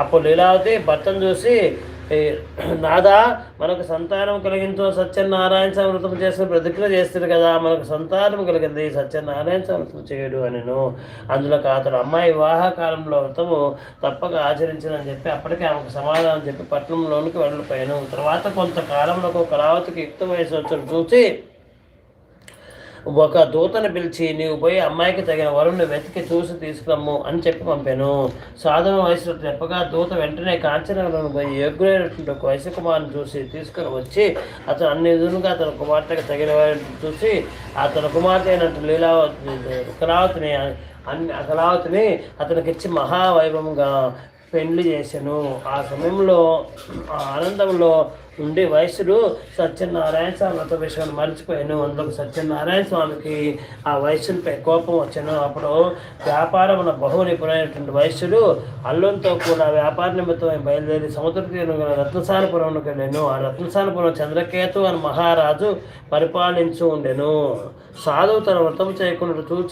అప్పుడు లీలావతి భర్తను చూసి, నాదా మనకు సంతానం కలిగించు సత్యనారాయణ సమృతం చేసిన ప్రతిజ్ఞ చేస్తారు కదా, మనకు సంతానం కలిగింది, సత్యనారాయణ సమృతం చేయడు అనెను. అందులో అతడు అమ్మాయి వివాహ కాలంలో వ్రతము తప్పక ఆచరించిందని చెప్పి అప్పటికే ఆమెకు సమాధానం చెప్పి పట్టణంలోనికి వెళ్ళిపోయాను. తర్వాత కొంతకాలంలో కళావతికి యుక్త వయసు వచ్చి చూసి ఒక దూతను పిలిచి, నీవు పోయి అమ్మాయికి తగిన వరుణ్ణి వెతికి చూసి తీసుకురమ్ము అని చెప్పి పంపాను. సాధన వయసులో చెప్పగా దూత వెంటనే కాంచనగరంలో పోయి యోగ్యుడైనటువంటి ఒక వయసు కుమారుని చూసి తీసుకుని వచ్చి అతను అన్ని విధులుగా అతని కుమార్తెకి తగిన వారిని చూసి అతని కుమార్తె అయినట్టు కళావతిని అతనికిచ్చి మహావైభవంగా పెళ్లి చేశాను. ఆ సమయంలో ఆ ఆనందంలో ఉండే వయసుడు సత్యనారాయణ స్వామి వ్రత విషయాన్ని మర్చిపోయాను. అందులో సత్యనారాయణ స్వామికి ఆ వయసుపై కోపం వచ్చాను. అప్పుడు వ్యాపారమున బహు నిపుణమైనటువంటి వయసుడు అల్లంతో కూడా వ్యాపార నిమిత్తమై బయలుదేరి సముద్ర తీరం రత్నసానపురంకి వెళ్ళాను. ఆ రత్నసానపురం చంద్రకేతు అని మహారాజు పరిపాలించు ఉండెను. సాధువు తన వ్రతం చేయకుండా చూచి